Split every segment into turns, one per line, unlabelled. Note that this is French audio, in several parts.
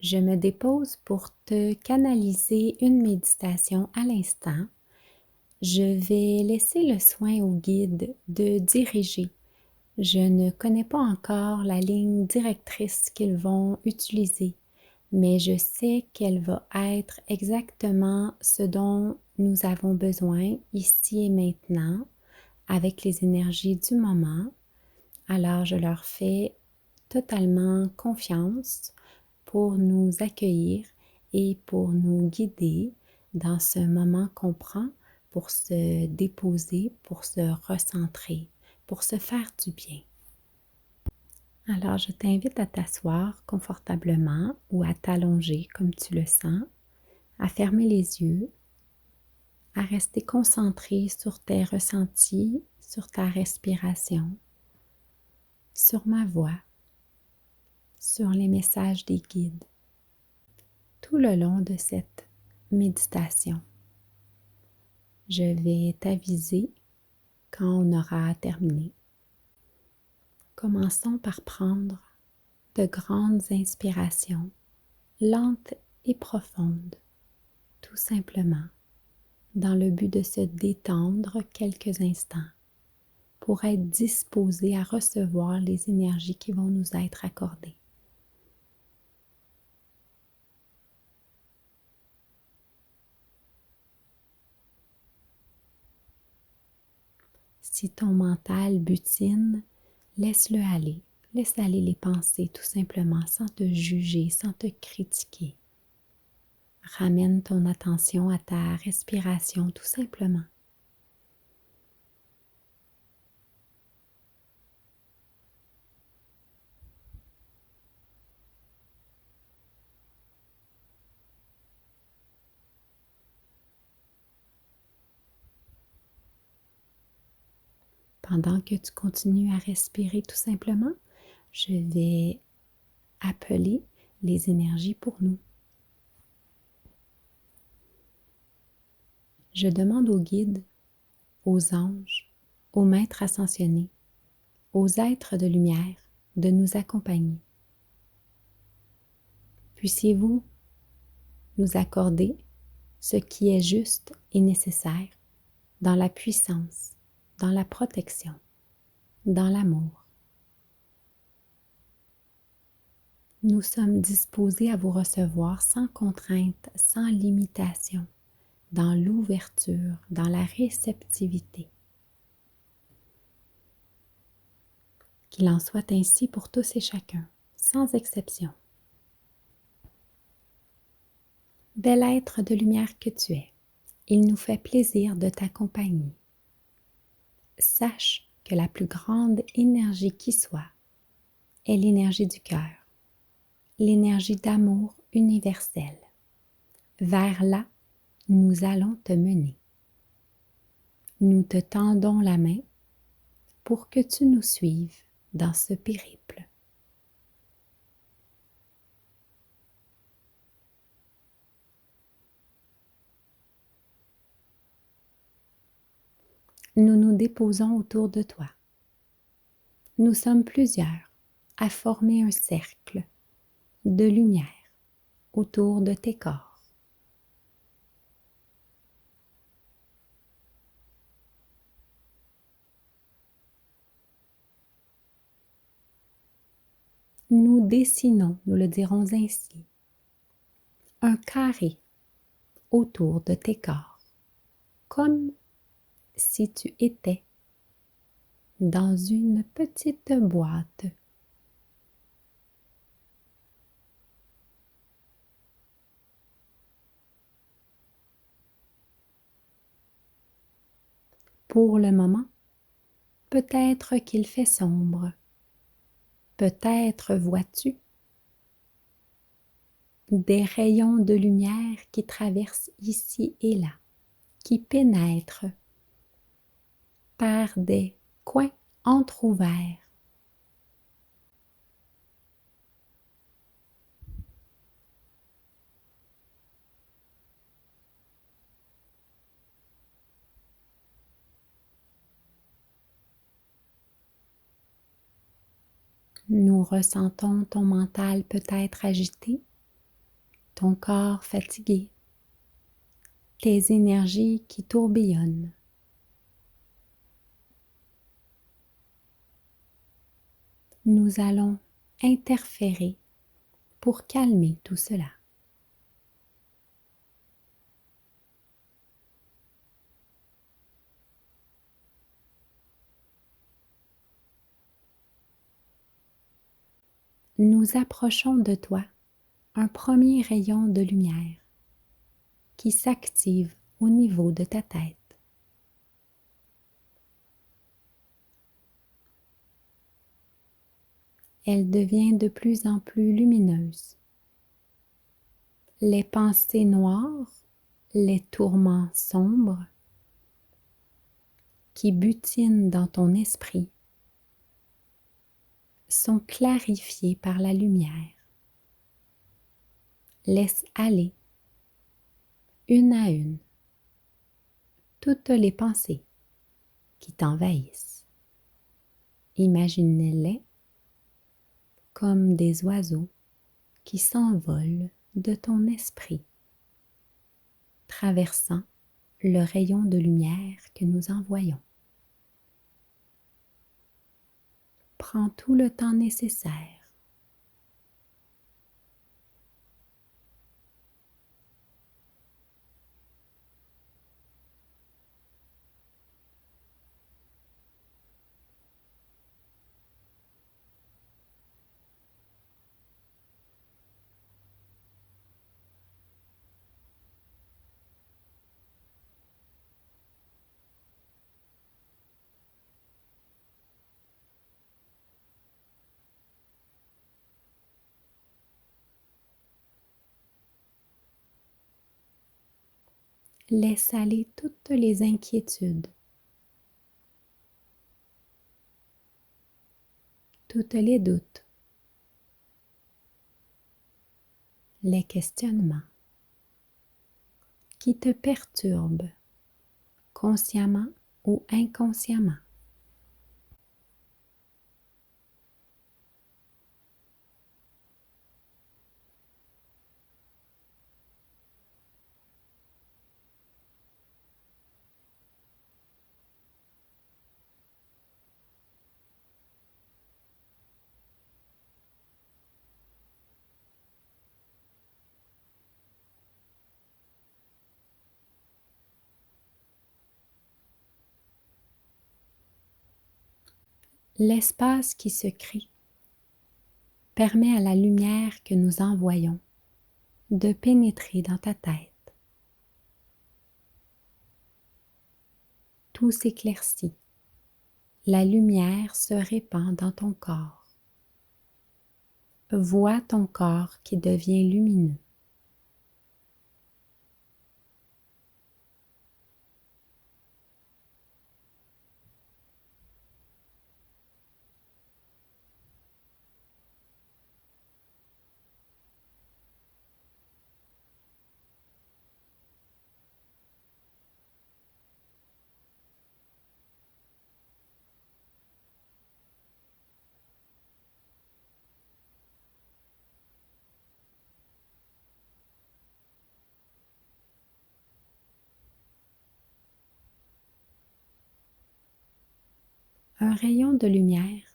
Je me dépose pour te canaliser une méditation à l'instant. Je vais laisser le soin au guide de diriger. Je ne connais pas encore la ligne directrice qu'ils vont utiliser, mais je sais qu'elle va être exactement ce dont nous avons besoin ici et maintenant avec les énergies du moment. Alors je leur fais totalement confiance pour nous accueillir et pour nous guider dans ce moment qu'on prend pour se déposer, pour se recentrer, pour se faire du bien. Alors, je t'invite à t'asseoir confortablement ou à t'allonger comme tu le sens, à fermer les yeux, à rester concentré sur tes ressentis, sur ta respiration, sur ma voix, sur les messages des guides. Tout le long de cette méditation, je vais t'aviser quand on aura terminé. Commençons par prendre de grandes inspirations, lentes et profondes, tout simplement, dans le but de se détendre quelques instants pour être disposé à recevoir les énergies qui vont nous être accordées. Si ton mental butine, laisse-le aller. Laisse aller les pensées tout simplement, sans te juger, sans te critiquer. Ramène ton attention à ta respiration tout simplement. Pendant que tu continues à respirer tout simplement, je vais appeler les énergies pour nous. Je demande aux guides, aux anges, aux maîtres ascensionnés, aux êtres de lumière de nous accompagner. Puissiez-vous nous accorder ce qui est juste et nécessaire dans la puissance, dans la protection, dans l'amour. Nous sommes disposés à vous recevoir sans contrainte, sans limitation, dans l'ouverture, dans la réceptivité. Qu'il en soit ainsi pour tous et chacun, sans exception. Bel être de lumière que tu es, il nous fait plaisir de t'accompagner. Sache que la plus grande énergie qui soit est l'énergie du cœur, l'énergie d'amour universel. Vers là, nous allons te mener. Nous te tendons la main pour que tu nous suives dans ce périple. Nous nous déposons autour de toi. Nous sommes plusieurs à former un cercle de lumière autour de tes corps. Nous dessinons, nous le dirons ainsi, un carré autour de tes corps, comme si tu étais dans une petite boîte. Pour le moment, peut-être qu'il fait sombre. Peut-être vois-tu des rayons de lumière qui traversent ici et là, qui pénètrent par des coins entr'ouverts. Nous ressentons ton mental peut-être agité, ton corps fatigué, tes énergies qui tourbillonnent. Nous allons interférer pour calmer tout cela. Nous approchons de toi un premier rayon de lumière qui s'active au niveau de ta tête. Elle devient de plus en plus lumineuse. Les pensées noires, les tourments sombres qui butinent dans ton esprit sont clarifiés par la lumière. Laisse aller, une à une, toutes les pensées qui t'envahissent. Imagine-les comme des oiseaux qui s'envolent de ton esprit, traversant le rayon de lumière que nous envoyons. Prends tout le temps nécessaire. Laisse aller toutes les inquiétudes, toutes les doutes, les questionnements qui te perturbent consciemment ou inconsciemment. L'espace qui se crée permet à la lumière que nous envoyons de pénétrer dans ta tête. Tout s'éclaircit. La lumière se répand dans ton corps. Vois ton corps qui devient lumineux. Un rayon de lumière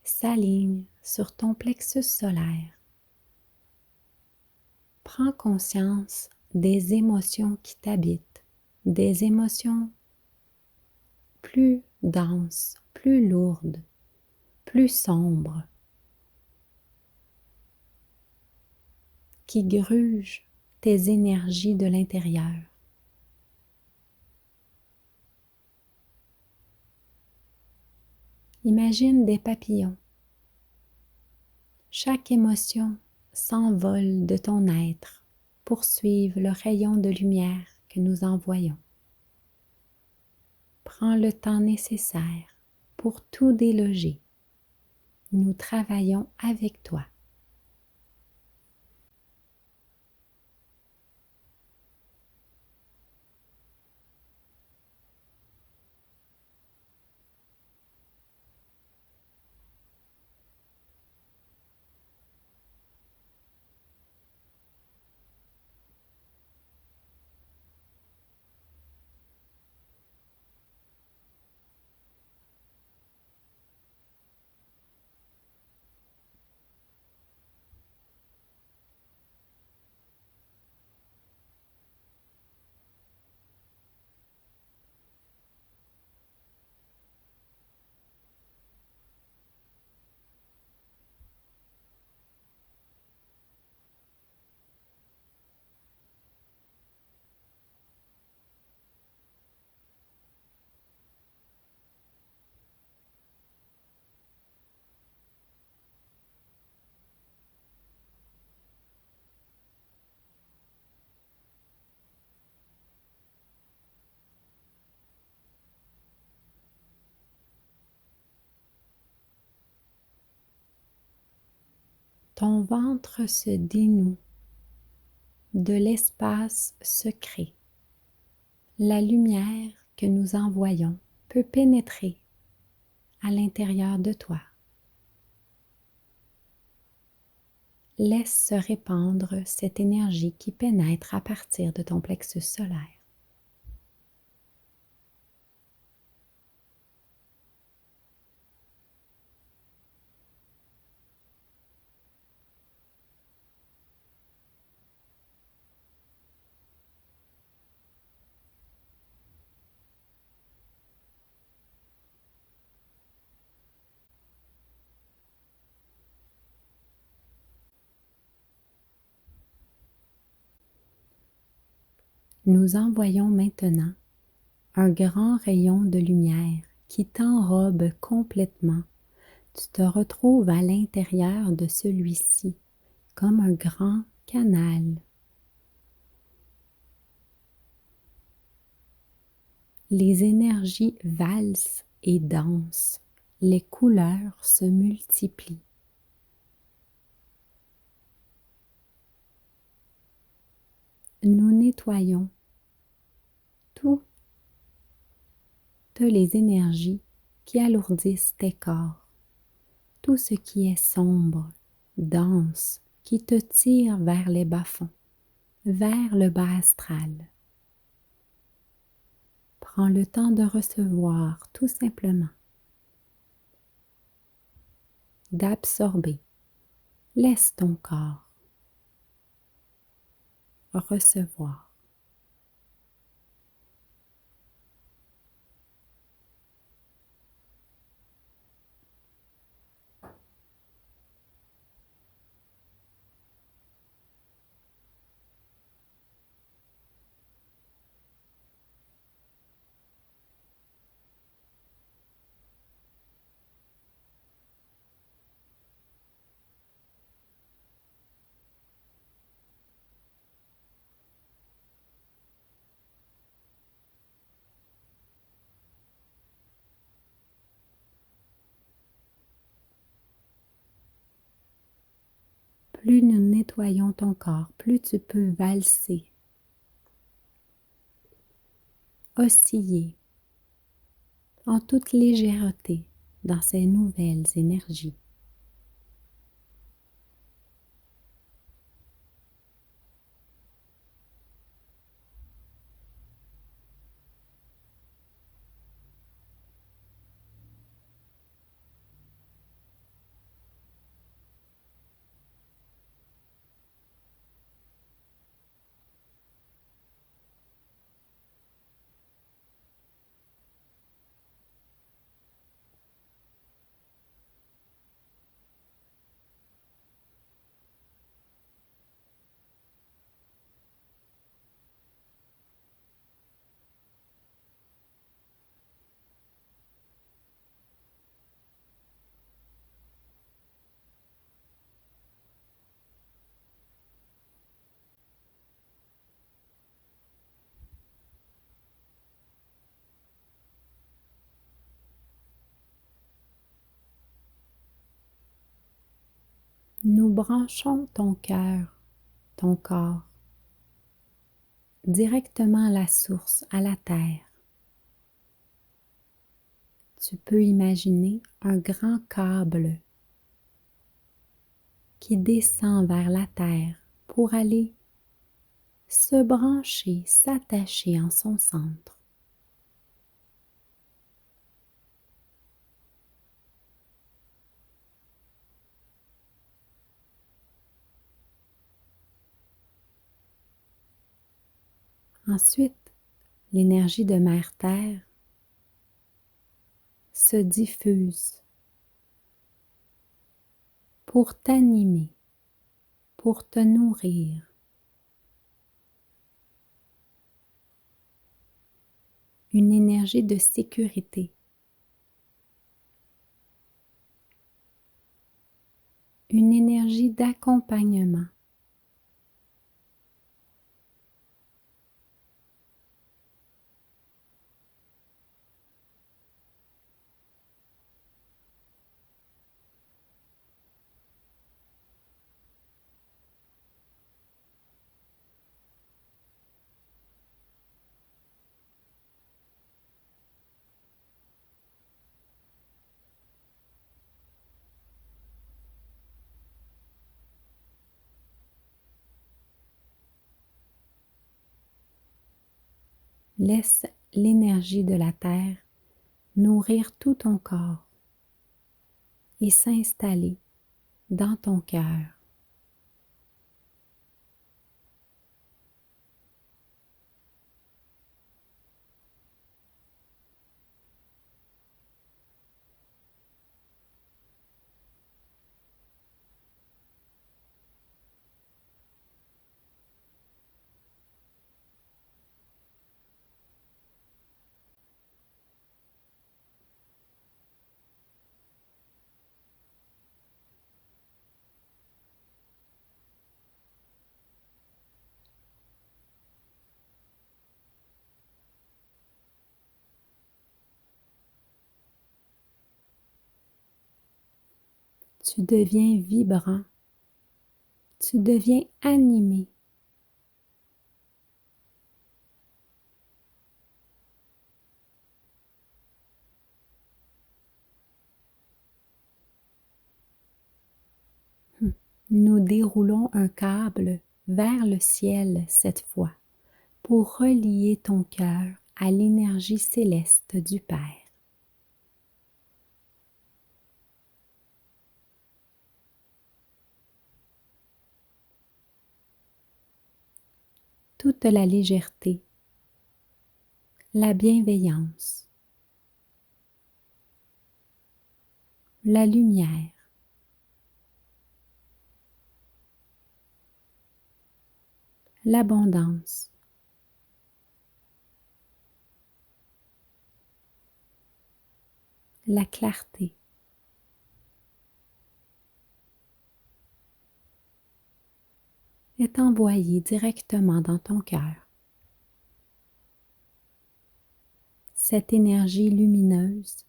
s'aligne sur ton plexus solaire. Prends conscience des émotions qui t'habitent, des émotions plus denses, plus lourdes, plus sombres, qui grugent tes énergies de l'intérieur. Imagine des papillons. Chaque émotion s'envole de ton être pour suivre le rayon de lumière que nous envoyons. Prends le temps nécessaire pour tout déloger. Nous travaillons avec toi. Ton ventre se dénoue, de l'espace se crée. La lumière que nous envoyons peut pénétrer à l'intérieur de toi. Laisse se répandre cette énergie qui pénètre à partir de ton plexus solaire. Nous envoyons maintenant un grand rayon de lumière qui t'enrobe complètement. Tu te retrouves à l'intérieur de celui-ci, comme un grand canal. Les énergies valsent et dansent, les couleurs se multiplient. Nous nettoyons toutes les énergies qui alourdissent tes corps, tout ce qui est sombre, dense, qui te tire vers les bas-fonds, vers le bas astral. Prends le temps de recevoir tout simplement, d'absorber. Laisse ton corps recevoir. Plus nous nettoyons ton corps, plus tu peux valser, osciller en toute légèreté dans ces nouvelles énergies. Nous branchons ton cœur, ton corps, directement à la source, à la terre. Tu peux imaginer un grand câble qui descend vers la terre pour aller se brancher, s'attacher en son centre. Ensuite, l'énergie de Mère Terre se diffuse pour t'animer, pour te nourrir. Une énergie de sécurité, une énergie d'accompagnement. Laisse l'énergie de la terre nourrir tout ton corps et s'installer dans ton cœur. Tu deviens vibrant, tu deviens animé. Nous déroulons un câble vers le ciel cette fois pour relier ton cœur à l'énergie céleste du Père. Toute la légèreté, la bienveillance, la lumière, l'abondance, la clarté, est envoyée directement dans ton cœur. Cette énergie lumineuse,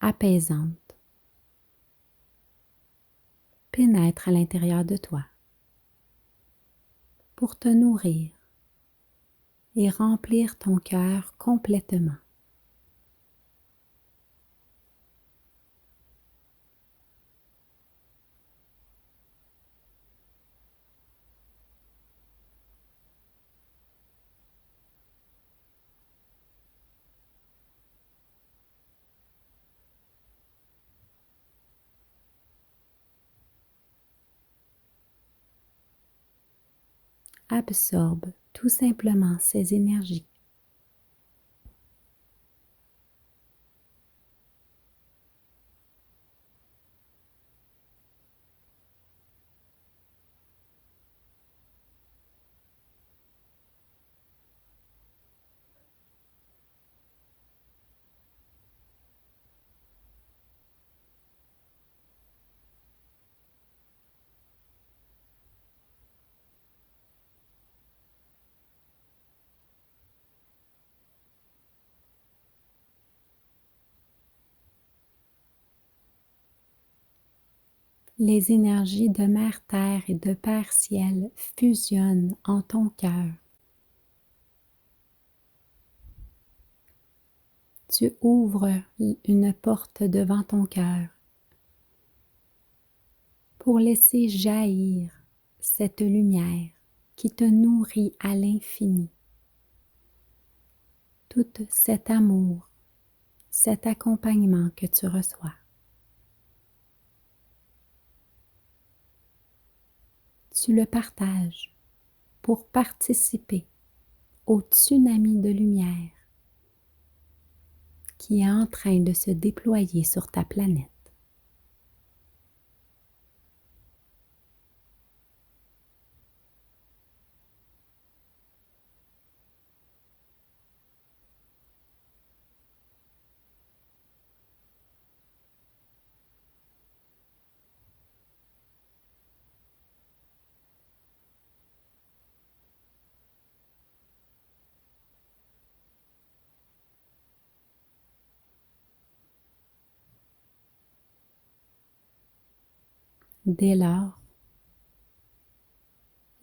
apaisante, pénètre à l'intérieur de toi pour te nourrir et remplir ton cœur complètement. Absorbe tout simplement ces énergies. Les énergies de Mère Terre et de Père Ciel fusionnent en ton cœur. Tu ouvres une porte devant ton cœur pour laisser jaillir cette lumière qui te nourrit à l'infini. Tout cet amour, cet accompagnement que tu reçois. Tu le partages pour participer au tsunami de lumière qui est en train de se déployer sur ta planète. Dès lors,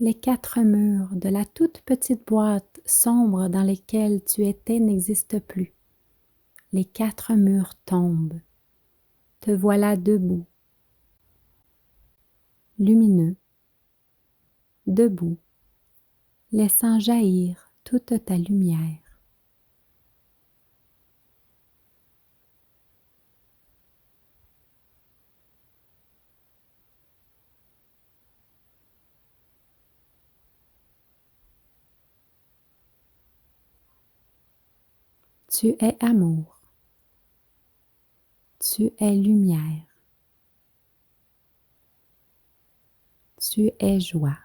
les 4 murs de la toute petite boîte sombre dans lesquels tu étais n'existent plus. Les 4 murs tombent. Te voilà debout, lumineux, debout, laissant jaillir toute ta lumière. Tu es amour. Tu es lumière. Tu es joie.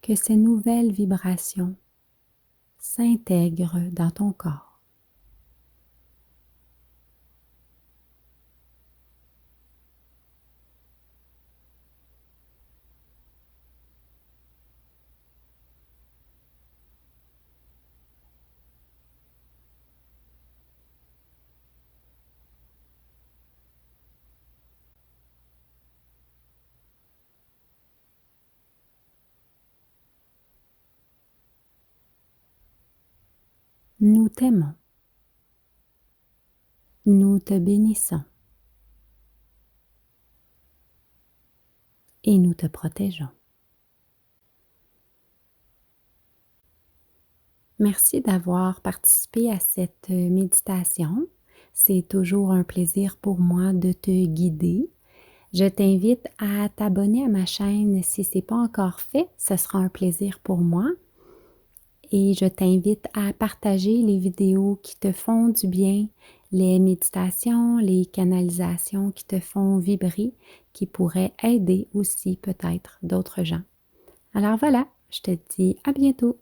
Que ces nouvelles vibrations s'intègrent dans ton corps. Nous t'aimons. Nous te bénissons. Et nous te protégeons. Merci d'avoir participé à cette méditation. C'est toujours un plaisir pour moi de te guider. Je t'invite à t'abonner à ma chaîne si ce n'est pas encore fait. Ce sera un plaisir pour moi. Et je t'invite à partager les vidéos qui te font du bien, les méditations, les canalisations qui te font vibrer, qui pourraient aider aussi peut-être d'autres gens. Alors voilà, je te dis à bientôt.